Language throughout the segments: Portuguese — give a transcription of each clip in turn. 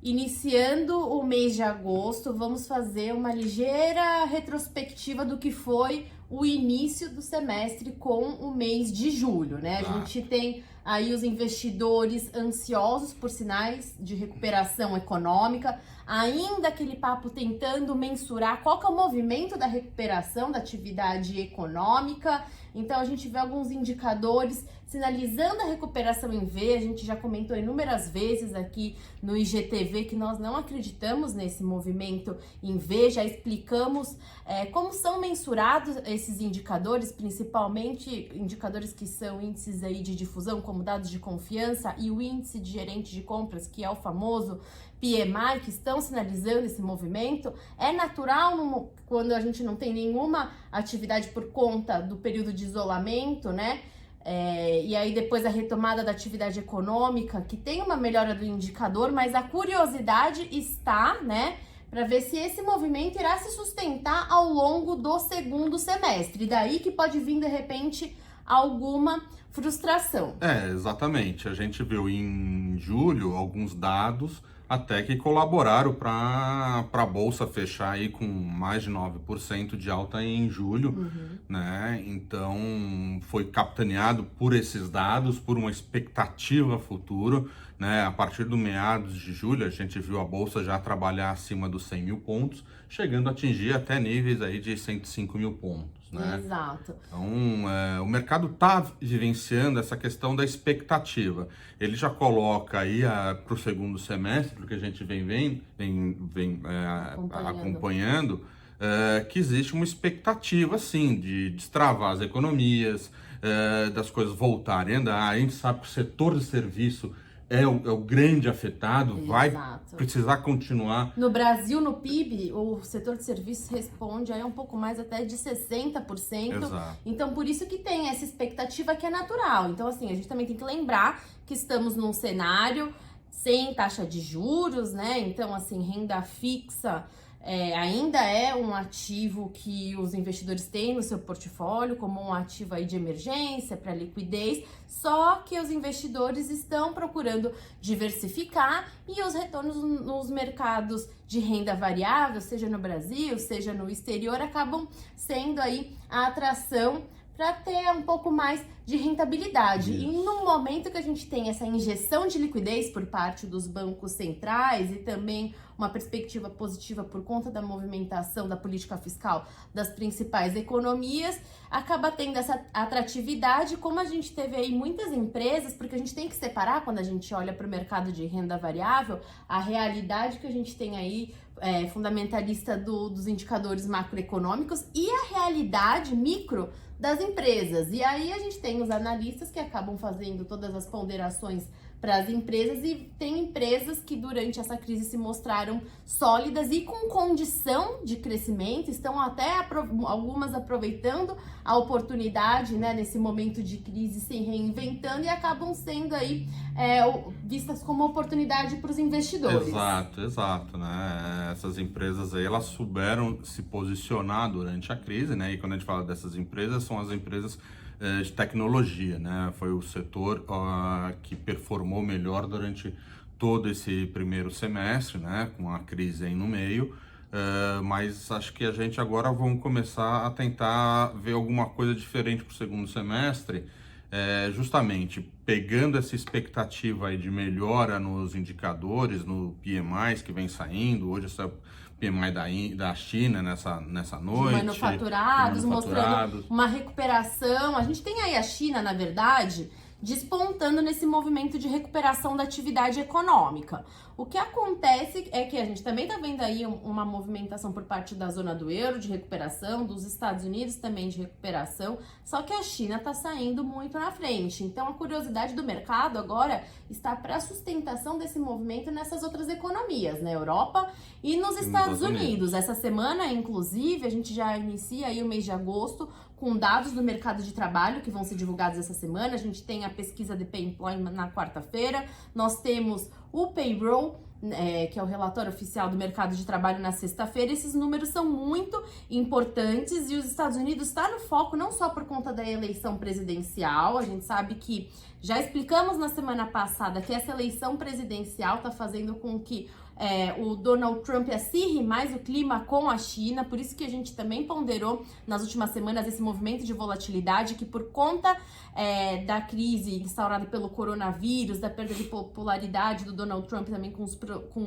iniciando o mês de agosto, vamos fazer uma ligeira retrospectiva do que foi o início do semestre com o mês de julho, né? A gente tem aí os investidores ansiosos por sinais de recuperação econômica, ainda aquele papo tentando mensurar qual que é o movimento da recuperação da atividade econômica. Então a gente vê alguns indicadores sinalizando a recuperação em V. A gente já comentou inúmeras vezes aqui no IGTV que nós não acreditamos nesse movimento em V, já explicamos como são mensurados esses indicadores, principalmente indicadores que são índices aí de difusão, como dados de confiança e o índice de gerente de compras, que é o famoso PMI, que estão sinalizando esse movimento. É natural quando a gente não tem nenhuma atividade por conta do período de isolamento, né? E aí depois a retomada da atividade econômica, que tem uma melhora do indicador, mas a curiosidade está, né, para ver se esse movimento irá se sustentar ao longo do segundo semestre. Daí que pode vir, de repente, alguma frustração. Exatamente. A gente viu em julho alguns dados até que colaboraram para a Bolsa fechar aí com mais de 9% de alta em julho, né? Então, foi capitaneado por esses dados, por uma expectativa futura, né? A partir do meados de julho, a gente viu a Bolsa já trabalhar acima dos 100 mil pontos, chegando a atingir até níveis aí de 105 mil pontos. Né? Exato. Então, o mercado está vivenciando essa questão da expectativa. Ele já coloca aí para o segundo semestre, porque a gente vem acompanhando, que existe uma expectativa, sim, de destravar as economias, das coisas voltarem a andar. A gente sabe que o setor de serviço é o grande afetado, Exato. Vai precisar continuar. No Brasil, no PIB, o setor de serviços responde aí um pouco mais até de 60%. Exato. Então, por isso que tem essa expectativa que é natural. Então, assim, a gente também tem que lembrar que estamos num cenário sem taxa de juros, né? Então, assim, renda fixa ainda é um ativo que os investidores têm no seu portfólio como um ativo aí de emergência para liquidez, só que os investidores estão procurando diversificar e os retornos nos mercados de renda variável, seja no Brasil, seja no exterior, acabam sendo aí a atração para ter um pouco mais de rentabilidade. Isso. E no momento que a gente tem essa injeção de liquidez por parte dos bancos centrais e também uma perspectiva positiva por conta da movimentação da política fiscal das principais economias, acaba tendo essa atratividade, como a gente teve aí muitas empresas, porque a gente tem que separar, quando a gente olha para o mercado de renda variável, a realidade que a gente tem aí fundamentalista dos indicadores macroeconômicos e a realidade micro das empresas. E aí a gente tem os analistas que acabam fazendo todas as ponderações para as empresas e tem empresas que durante essa crise se mostraram sólidas e com condição de crescimento, estão até algumas aproveitando a oportunidade, né, nesse momento de crise, se reinventando e acabam sendo aí vistas como oportunidade para os investidores. Exato, né? Essas empresas aí, elas souberam se posicionar durante a crise, né? E quando a gente fala dessas empresas, são as empresas de tecnologia, né? Foi o setor que performou melhor durante todo esse primeiro semestre, né? Com a crise aí no meio, mas acho que a gente agora vamos começar a tentar ver alguma coisa diferente para o segundo semestre, justamente pegando essa expectativa aí de melhora nos indicadores, no PMI que vem saindo. Hoje essa PMI da China nessa noite. De manufaturados, mostrando uma recuperação. A gente tem aí a China, na verdade, despontando nesse movimento de recuperação da atividade econômica. O que acontece é que a gente também está vendo aí uma movimentação por parte da zona do euro de recuperação, dos Estados Unidos também de recuperação, só que a China está saindo muito na frente. Então a curiosidade do mercado agora está para a sustentação desse movimento nessas outras economias, na Europa e nos Estados Unidos. Essa semana, inclusive, a gente já inicia aí o mês de agosto com dados do mercado de trabalho que vão ser divulgados essa semana. A gente tem a pesquisa de Pay Employment na quarta-feira, nós temos o payroll que é o relatório oficial do mercado de trabalho na sexta-feira. Esses números são muito importantes e os Estados Unidos está no foco não só por conta da eleição presidencial. A gente sabe que já explicamos na semana passada que essa eleição presidencial está fazendo com que o Donald Trump acirre mais o clima com a China, por isso que a gente também ponderou nas últimas semanas esse movimento de volatilidade que por conta da crise instaurada pelo coronavírus, da perda de popularidade do Donald Trump também com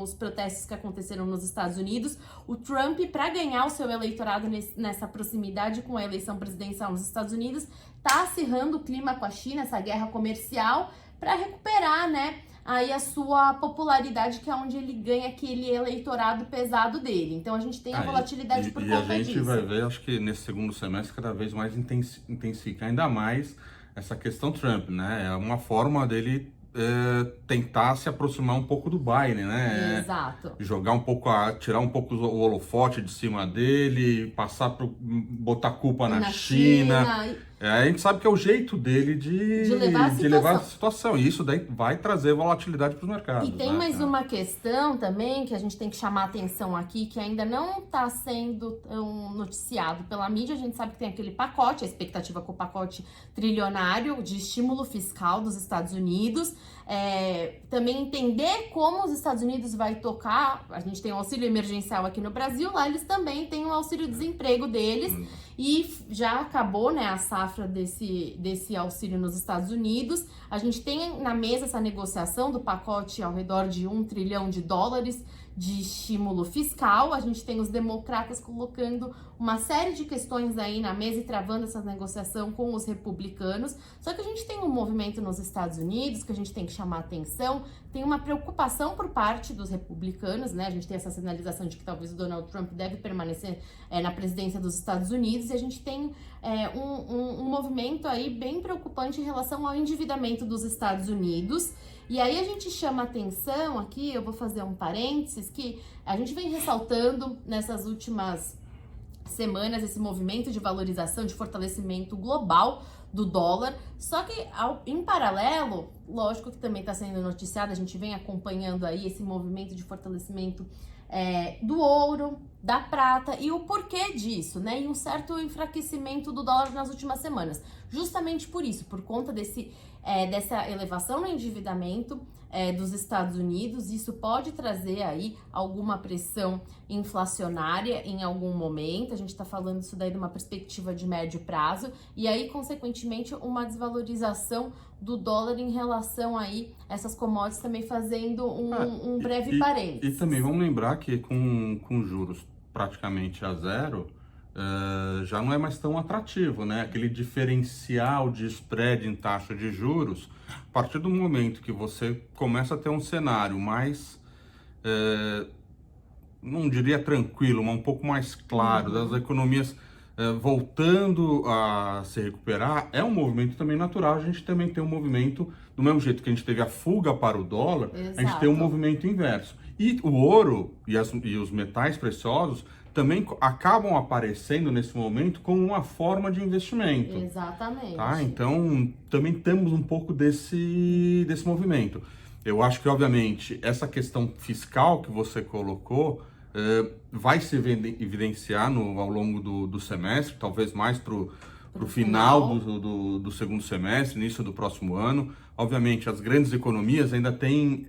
os protestos que aconteceram nos Estados Unidos, o Trump, para ganhar o seu eleitorado nessa proximidade com a eleição presidencial nos Estados Unidos, tá acirrando o clima com a China, essa guerra comercial, para recuperar, né, aí a sua popularidade, que é onde ele ganha aquele eleitorado pesado dele. Então a gente tem a volatilidade por conta disso. E a gente vai ver, acho que nesse segundo semestre, cada vez mais intensifica ainda mais essa questão Trump, né? É uma forma dele tentar se aproximar um pouco do Biden, né? Exato. Jogar um pouco, tirar um pouco o holofote de cima dele, botar culpa na China. A gente sabe que é o jeito dele de levar a situação. E isso daí vai trazer volatilidade para os mercados. E tem mais uma questão também que a gente tem que chamar a atenção aqui, que ainda não está sendo tão noticiado pela mídia. A gente sabe que tem aquele pacote, a expectativa com o pacote trilionário de estímulo fiscal dos Estados Unidos. Também entender como os Estados Unidos vai tocar. A gente tem o auxílio emergencial aqui no Brasil, lá eles também têm o auxílio-desemprego deles. E já acabou, né, a safra desse auxílio nos Estados Unidos. A gente tem na mesa essa negociação do pacote ao redor de $1 trilhão de estímulo fiscal. A gente tem os democratas colocando uma série de questões aí na mesa e travando essa negociação com os republicanos. Só que a gente tem um movimento nos Estados Unidos que a gente tem que chamar atenção. Tem uma preocupação por parte dos republicanos, né? A gente tem essa sinalização de que talvez o Donald Trump deve permanecer na presidência dos Estados Unidos. E a gente tem um movimento aí bem preocupante em relação ao endividamento dos Estados Unidos. E aí a gente chama atenção aqui, eu vou fazer um parênteses, que a gente vem ressaltando nessas últimas semanas esse movimento de valorização, de fortalecimento global do dólar, só que em paralelo, lógico que também está sendo noticiado, a gente vem acompanhando aí esse movimento de fortalecimento do ouro, da prata e o porquê disso, né? E um certo enfraquecimento do dólar nas últimas semanas. Justamente por isso, por conta dessa elevação no endividamento dos Estados Unidos, isso pode trazer aí alguma pressão inflacionária em algum momento. A gente está falando isso daí de uma perspectiva de médio prazo e aí, consequentemente, uma desvalorização do dólar em relação aí a essas commodities, também fazendo um breve parênteses. E também vamos lembrar que com juros praticamente a zero, já não é mais tão atrativo, né? Aquele diferencial de spread em taxa de juros, a partir do momento que você começa a ter um cenário mais, não diria tranquilo, mas um pouco mais claro, das economias voltando a se recuperar, é um movimento também natural. A gente também tem um movimento, do mesmo jeito que a gente teve a fuga para o dólar, Exato. A gente tem um movimento inverso. E o ouro e os metais preciosos também acabam aparecendo nesse momento como uma forma de investimento. Exatamente. Tá? Então, também temos um pouco desse movimento. Eu acho que, obviamente, essa questão fiscal que você colocou vai se evidenciar ao longo do semestre, talvez mais para o final do segundo semestre, início do próximo ano. Obviamente, as grandes economias ainda têm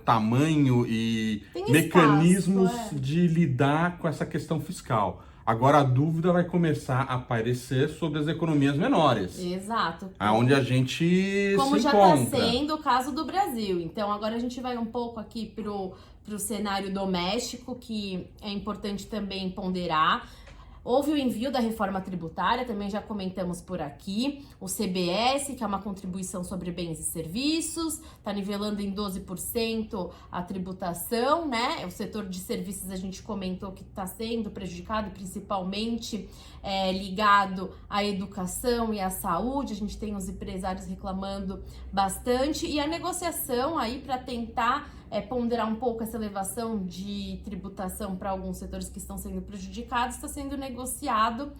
tamanho e mecanismos de lidar com essa questão fiscal. Agora, a dúvida vai começar a aparecer sobre as economias menores. Exato. Onde a gente como se já encontra. está sendo o caso do Brasil. Então, agora a gente vai um pouco aqui pro cenário doméstico, que é importante também ponderar. Houve o envio da reforma tributária, também já comentamos por aqui. O CBS, que é uma contribuição sobre bens e serviços, está nivelando em 12% a tributação, né? O setor de serviços a gente comentou que está sendo prejudicado, principalmente ligado à educação e à saúde. A gente tem os empresários reclamando bastante. E a negociação aí para tentar ponderar um pouco essa elevação de tributação para alguns setores que estão sendo prejudicados. Está sendo negociado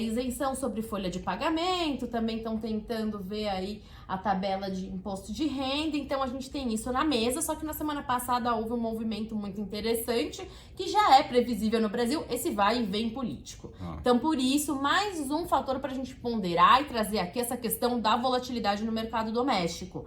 isenção sobre folha de pagamento, também estão tentando ver aí a tabela de imposto de renda, então a gente tem isso na mesa, só que na semana passada houve um movimento muito interessante, que já é previsível no Brasil, esse vai e vem político. Então, por isso, mais um fator para a gente ponderar e trazer aqui essa questão da volatilidade no mercado doméstico.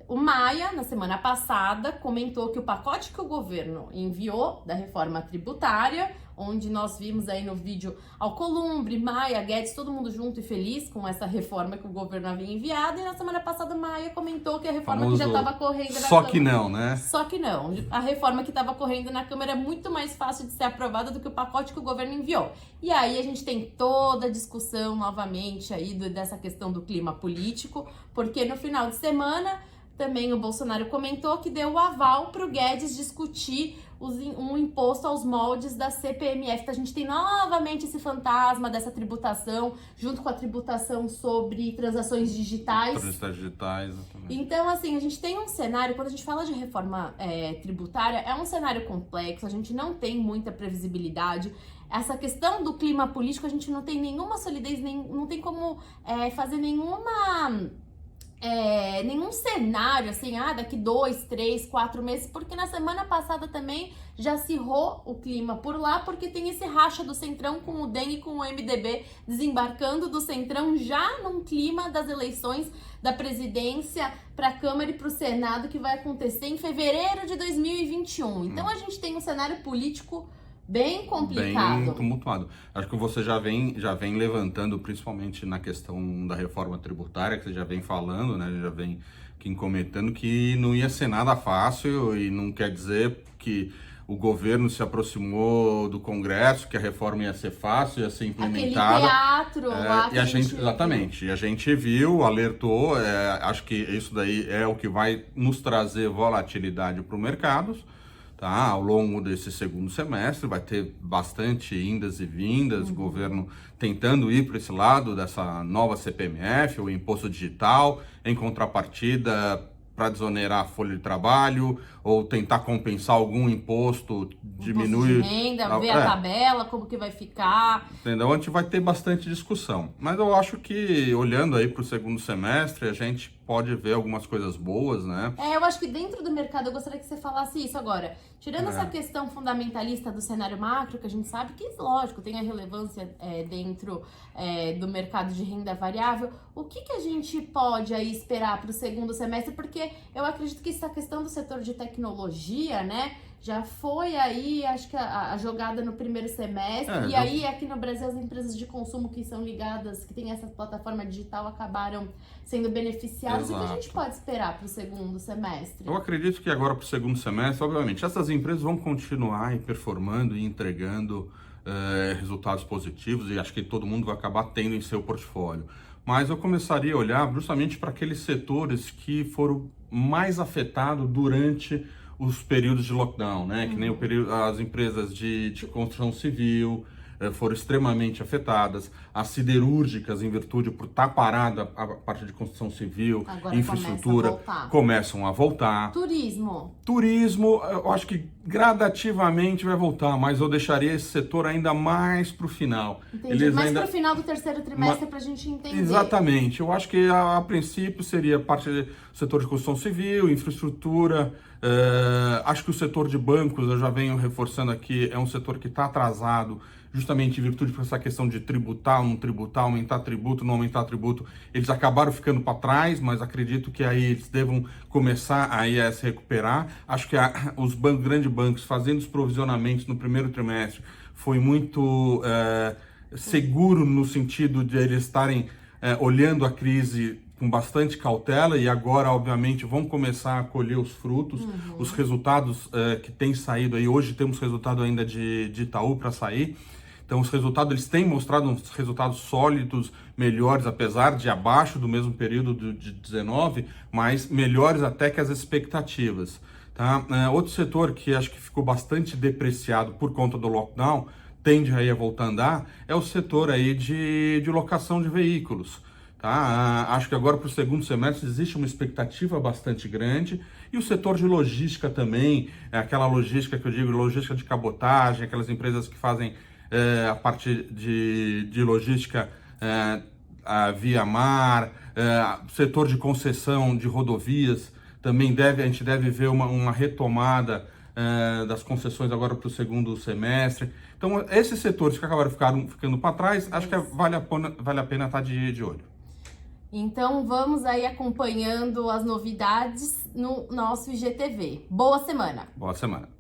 O Maia, na semana passada, comentou que o pacote que o governo enviou da reforma tributária, onde nós vimos aí no vídeo Alcolumbre, Maia, Guedes, todo mundo junto e feliz com essa reforma que o governo havia enviado, e na semana passada o Maia comentou que a reforma que já estava correndo na Só Câmara... que não, né? Só que não. A reforma que estava correndo na Câmara é muito mais fácil de ser aprovada do que o pacote que o governo enviou. E aí a gente tem toda a discussão novamente aí dessa questão do clima político, porque no final de semana... Também o Bolsonaro comentou que deu o aval para o Guedes discutir um imposto aos moldes da CPMF. Então, a gente tem novamente esse fantasma dessa tributação, junto com a tributação sobre transações digitais. Transações digitais, exatamente. Então, assim, a gente tem um cenário, quando a gente fala de reforma tributária, é um cenário complexo, a gente não tem muita previsibilidade. Essa questão do clima político, a gente não tem nenhuma solidez, não tem como fazer nenhum cenário assim, daqui 2, 3, 4 meses, porque na semana passada também já acirrou o clima por lá, porque tem esse racha do Centrão com o DEM e com o MDB desembarcando do Centrão já num clima das eleições da presidência para a Câmara e para o Senado, que vai acontecer em fevereiro de 2021. Então a gente tem um cenário político bem complicado. Bem tumultuado. Acho que você já vem levantando, principalmente na questão da reforma tributária, que você já vem falando, né? Já vem comentando que não ia ser nada fácil, e não quer dizer que o governo se aproximou do Congresso, que a reforma ia ser fácil, ia ser implementada. Aquele teatro lá que exatamente. E a gente viu, alertou, acho que isso daí é o que vai nos trazer volatilidade para os mercados. Tá? Ao longo desse segundo semestre vai ter bastante indas e vindas, o governo tentando ir para esse lado dessa nova CPMF, o imposto digital, em contrapartida para desonerar a folha de trabalho, ou tentar compensar algum imposto, diminuir... de renda, ver a tabela, como que vai ficar. Entendeu? A gente vai ter bastante discussão. Mas eu acho que, olhando aí para o segundo semestre, a gente pode ver algumas coisas boas, né? Eu acho que dentro do mercado, eu gostaria que você falasse isso agora. Tirando essa questão fundamentalista do cenário macro, que a gente sabe que, lógico, tem a relevância dentro do mercado de renda variável, o que a gente pode aí esperar para o segundo semestre? Porque eu acredito que essa questão do setor de tecnologia, né, já foi aí, acho que a jogada no primeiro semestre, e aí aqui no Brasil as empresas de consumo que são ligadas, que tem essa plataforma digital, acabaram sendo beneficiadas. Exato. O que a gente pode esperar para o segundo semestre? Eu acredito que agora para o segundo semestre, obviamente, essas empresas vão continuar aí performando e entregando resultados positivos, e acho que todo mundo vai acabar tendo em seu portfólio. Mas eu começaria a olhar justamente para aqueles setores que foram mais afetados durante os períodos de lockdown, né? Que nem as empresas de construção civil foram extremamente afetadas, as siderúrgicas, em virtude por estar parada a parte de construção civil, agora infraestrutura, começam a voltar. Turismo, eu acho que gradativamente vai voltar, mas eu deixaria esse setor ainda mais para o final. Entendi, mais para o final do terceiro trimestre, para a gente entender. Exatamente, eu acho que a princípio seria parte do setor de construção civil, infraestrutura. Acho que o setor de bancos, eu já venho reforçando aqui, é um setor que está atrasado, justamente em virtude dessa questão de tributar, não tributar, aumentar tributo, não aumentar tributo. Eles acabaram ficando para trás, mas acredito que aí eles devam começar aí a se recuperar. Acho que os grandes bancos fazendo os provisionamentos no primeiro trimestre foi muito seguro, no sentido de eles estarem olhando a crise com bastante cautela, e agora, obviamente, vão começar a colher os frutos, os resultados que têm saído aí. Hoje temos resultado ainda de Itaú para sair. Então, os resultados, eles têm mostrado uns resultados sólidos, melhores, apesar de abaixo do mesmo período de 19, mas melhores até que as expectativas. Tá? Outro setor que acho que ficou bastante depreciado por conta do lockdown, tende aí a voltar a andar, é o setor aí de locação de veículos. Tá? Acho que agora para o segundo semestre existe uma expectativa bastante grande, E o setor de logística também, aquela logística que eu digo, logística de cabotagem, aquelas empresas que fazem a parte de logística via mar, setor de concessão de rodovias, também a gente deve ver uma retomada das concessões agora para o segundo semestre. Então, esses setores que acabaram ficando para trás, acho que vale a pena estar de olho. Então, vamos aí acompanhando as novidades no nosso IGTV. Boa semana! Boa semana!